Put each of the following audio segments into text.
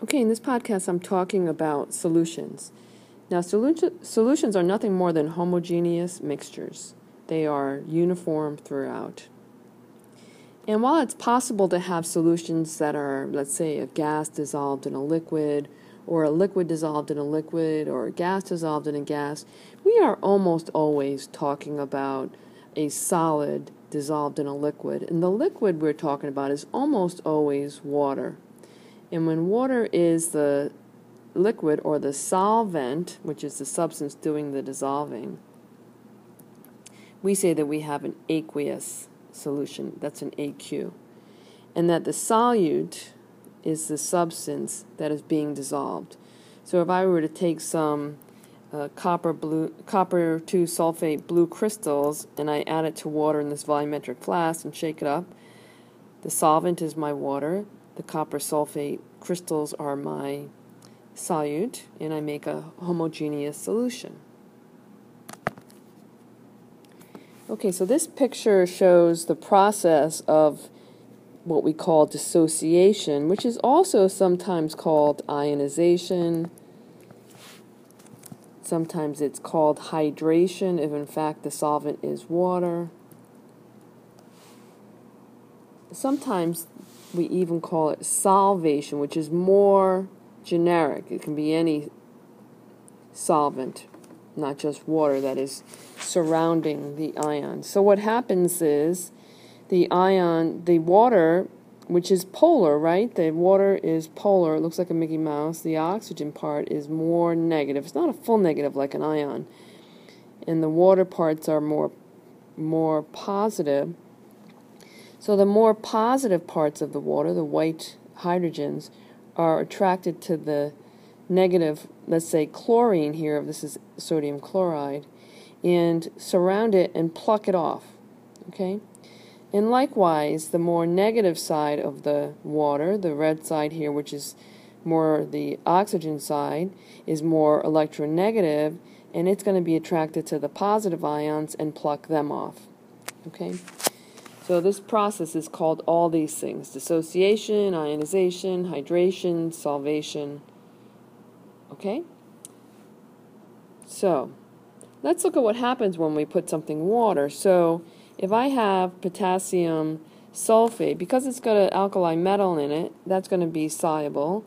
Okay, in this podcast I'm talking about solutions. Now, solutions are nothing more than homogeneous mixtures. They are uniform throughout. And while it's possible to have solutions that are, let's say, a gas dissolved in a liquid, or a liquid dissolved in a liquid, or a gas dissolved in a gas, we are almost always talking about a solid dissolved in a liquid. And the liquid we're talking about is almost always water. And when water is the liquid or the solvent, which is the substance doing the dissolving, we say that we have an aqueous solution. That's an AQ. And that the solute is the substance that is being dissolved. So if I were to take some copper 2 sulfate blue crystals and I add it to water in this volumetric flask and shake it up, the solvent is my water, the copper sulfate crystals are my solute, and I make a homogeneous solution. Okay, so this picture shows the process of what we call dissociation, which is also sometimes called ionization. Sometimes it's called hydration if in fact the solvent is water. Sometimes we even call it solvation, which is more generic. It can be any solvent, not just water, that is surrounding the ion. So what happens is the water, which is polar, right? The water is polar. It looks like a Mickey Mouse. The oxygen part is more negative. It's not a full negative like an ion. And the water parts are more positive. So the more positive parts of the water, the white hydrogens, are attracted to the negative, let's say chlorine here, this is sodium chloride, and surround it and pluck it off. Okay? And likewise, the more negative side of the water, the red side here, which is more the oxygen side, is more electronegative, and it's going to be attracted to the positive ions and pluck them off. Okay? So this process is called all these things: dissociation, ionization, hydration, solvation. Okay? So, let's look at what happens when we put something in water. So, if I have potassium sulfate, because it's got an alkali metal in it, that's going to be soluble,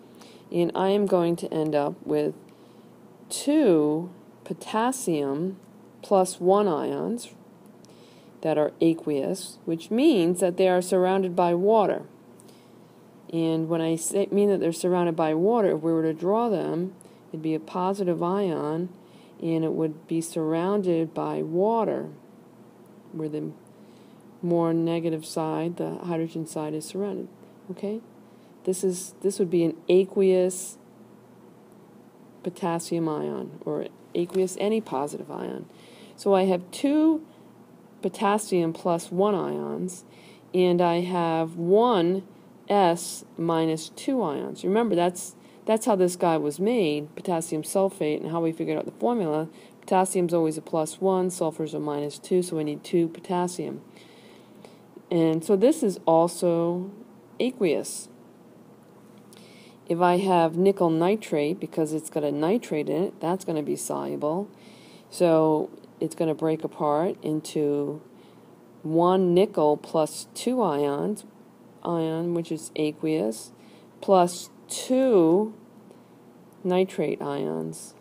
and I am going to end up with 2 potassium plus 1 ions that are aqueous, which means that they are surrounded by water. And when I mean that they're surrounded by water, if we were to draw them, it'd be a positive ion, and it would be surrounded by water, where the more negative side, the hydrogen side, is surrounded. Okay? This would be an aqueous potassium ion, or aqueous any positive ion. So I have 2 potassium plus 1 ions, and I have 1 S minus 2 ions. Remember, that's how this guy was made, potassium sulfate, and how we figured out the formula. Potassium's always a plus 1, sulfur's a minus 2, so we need 2 potassium. And so this is also aqueous. If I have nickel nitrate, because it's got a nitrate in it, that's going to be soluble. So it's going to break apart into 1 nickel plus 2 ion, which is aqueous, plus 2 nitrate ions,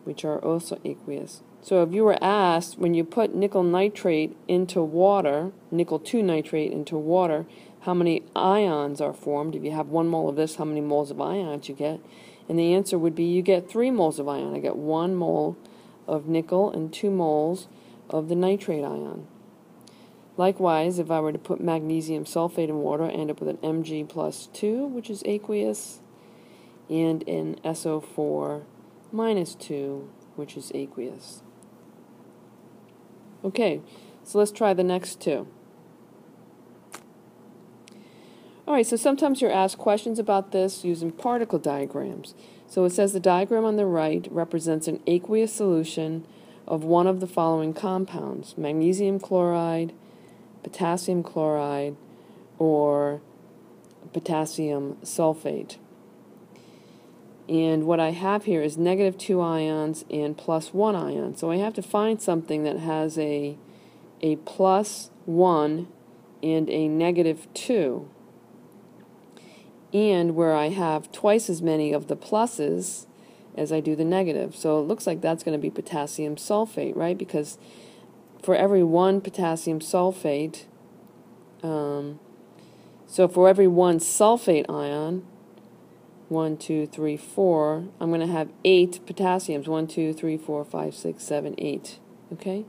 which are also aqueous. So if you were asked, when you put nickel nitrate into water, nickel 2 nitrate into water, how many ions are formed? If you have 1 mole of this, how many moles of ions you get? And the answer would be you get 3 moles of ion. I get 1 mole of nickel and 2 moles of the nitrate ion. Likewise, if I were to put magnesium sulfate in water, I end up with an Mg plus 2, which is aqueous, and an SO4 minus 2, which is aqueous. Okay, so let's try the next 2. Alright, so sometimes you're asked questions about this using particle diagrams. So it says the diagram on the right represents an aqueous solution of one of the following compounds: magnesium chloride, potassium chloride, or potassium sulfate. And what I have here is negative 2 ions and plus 1 ion. So I have to find something that has a plus 1 and a negative 2. And where I have twice as many of the pluses as I do the negative. So it looks like that's going to be potassium sulfate, right? Because for every 1 potassium sulfate, so for every 1 sulfate ion, 1, 2, 3, 4, I'm going to have 8 potassiums. 1, 2, 3, 4, 5, 6, 7, 8. Okay?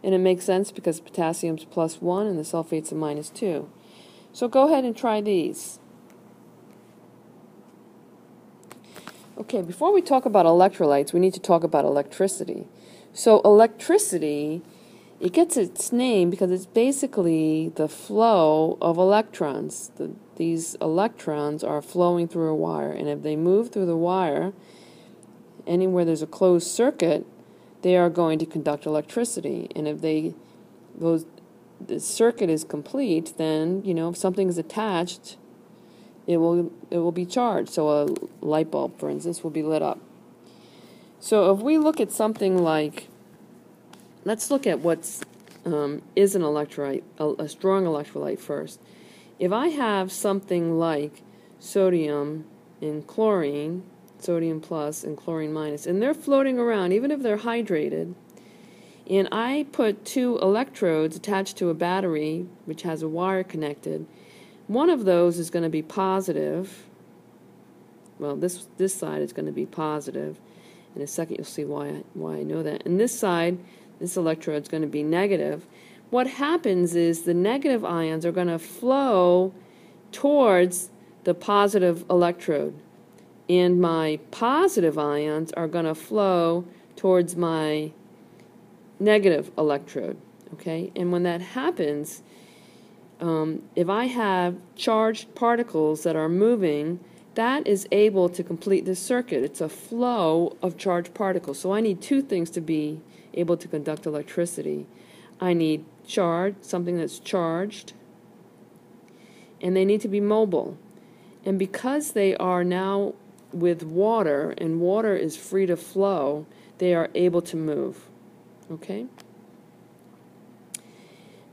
And it makes sense because potassium's plus 1 and the sulfate's a minus 2. So go ahead and try these. Okay, before we talk about electrolytes, we need to talk about electricity. So electricity, it gets its name because it's basically the flow of electrons. These electrons are flowing through a wire, and if they move through the wire, anywhere there's a closed circuit, they are going to conduct electricity. And if the circuit is complete, then, if something is attached, it will be charged. So a light bulb, for instance, will be lit up. So if we look at something like, let's look at what's is an electrolyte, a strong electrolyte first. If I have something like sodium and chlorine, sodium plus and chlorine minus, and they're floating around, even if they're hydrated, and I put 2 electrodes attached to a battery which has a wire connected, one of those is going to be positive. Well, this side is going to be positive. In a second you'll see why I know that. And this side, this electrode is going to be negative. What happens is the negative ions are going to flow towards the positive electrode, and my positive ions are going to flow towards my negative electrode. Okay? And when that happens, if I have charged particles that are moving, that is able to complete this circuit. It's a flow of charged particles. So I need 2 things to be able to conduct electricity. I need something that's charged, and they need to be mobile. And because they are now with water, and water is free to flow, they are able to move. Okay?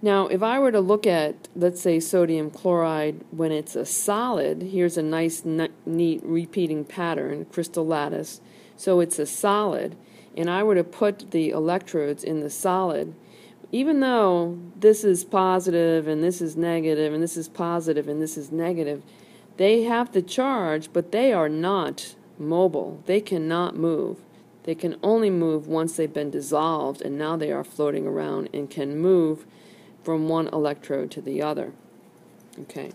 Now, if I were to look at, let's say, sodium chloride when it's a solid, here's a nice, neat repeating pattern, crystal lattice. So it's a solid, and I were to put the electrodes in the solid, even though this is positive and this is negative and this is positive and this is negative, they have the charge, but they are not mobile. They cannot move. They can only move once they've been dissolved, and now they are floating around and can move from one electrode to the other. Okay.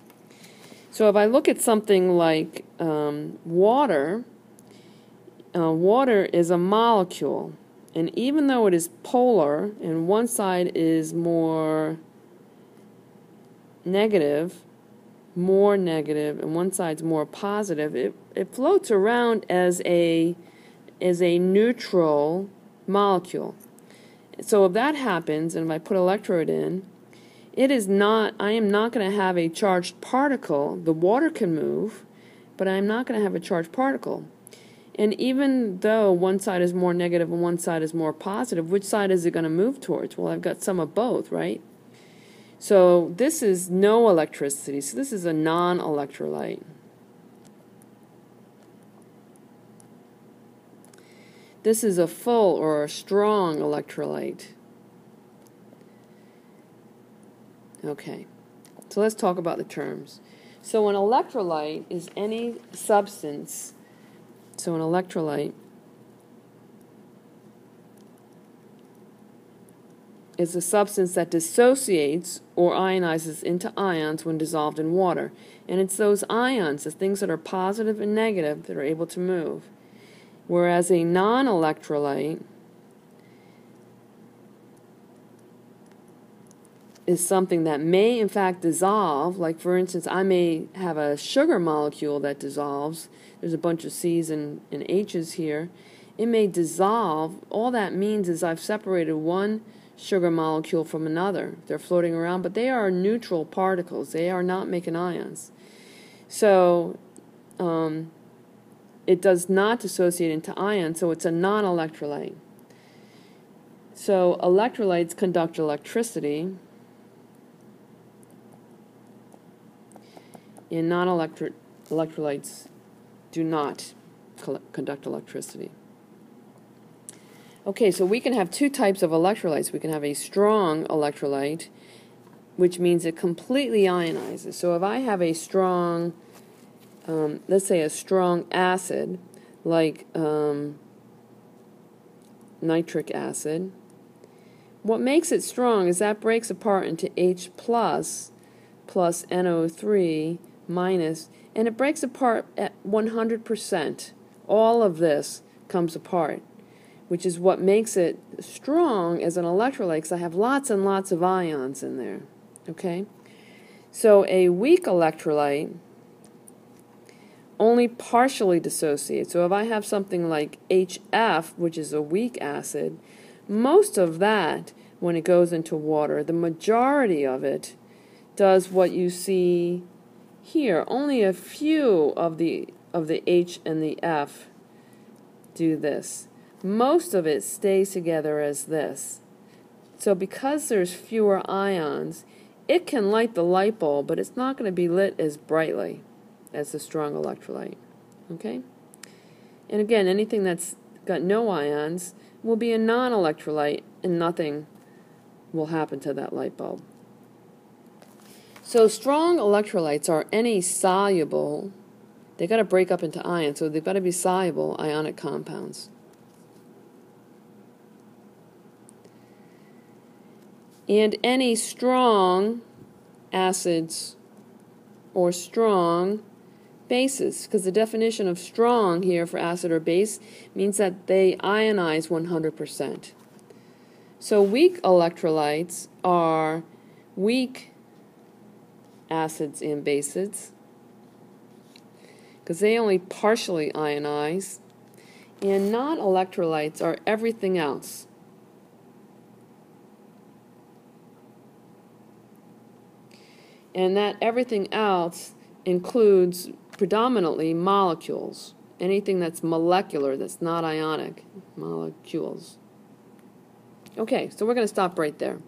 So if I look at something like water, water is a molecule, and even though it is polar, and one side is more negative, and one side's more positive, it floats around as a neutral molecule. So if that happens, and if I put an electrode in, I am not going to have a charged particle. The water can move, but I'm not going to have a charged particle. And even though one side is more negative and one side is more positive, which side is it going to move towards? Well, I've got some of both, right? So this is no electricity. So this is a non-electrolyte. This is a full or a strong electrolyte. Okay, so let's talk about the terms. So an electrolyte is any substance. So an electrolyte is a substance that dissociates or ionizes into ions when dissolved in water. And it's those ions, the things that are positive and negative, that are able to move. Whereas a non-electrolyte is something that may in fact dissolve. Like, for instance, I may have a sugar molecule that dissolves. There's a bunch of C's and H's here. It may dissolve. All that means is I've separated one sugar molecule from another. They're floating around, but they are neutral particles. They are not making ions. So it does not dissociate into ions, so it's a non-electrolyte. So electrolytes conduct electricity, and non-electrolytes do not conduct electricity. Okay, so we can have two types of electrolytes. We can have a strong electrolyte, which means it completely ionizes. So if I have a strong, let's say a strong acid, like nitric acid, what makes it strong is that breaks apart into H plus NO3 minus, and it breaks apart at 100%. All of this comes apart, which is what makes it strong as an electrolyte, because I have lots and lots of ions in there. Okay? So a weak electrolyte only partially dissociates. So if I have something like HF, which is a weak acid, most of that, when it goes into water, the majority of it does what you see here. Only a few of the H and the F do this. Most of it stays together as this. So because there's fewer ions, it can light the light bulb, but it's not going to be lit as brightly as the strong electrolyte. Okay? And again, anything that's got no ions will be a non-electrolyte, and nothing will happen to that light bulb. So strong electrolytes are any soluble, they've got to break up into ions, so they've got to be soluble ionic compounds. And any strong acids or strong bases, because the definition of strong here for acid or base means that they ionize 100%. So weak electrolytes are weak acids and bases, because they only partially ionize, and non-electrolytes are everything else. And that everything else includes predominantly molecules. Anything that's molecular, that's not ionic, molecules. Okay, so we're going to stop right there.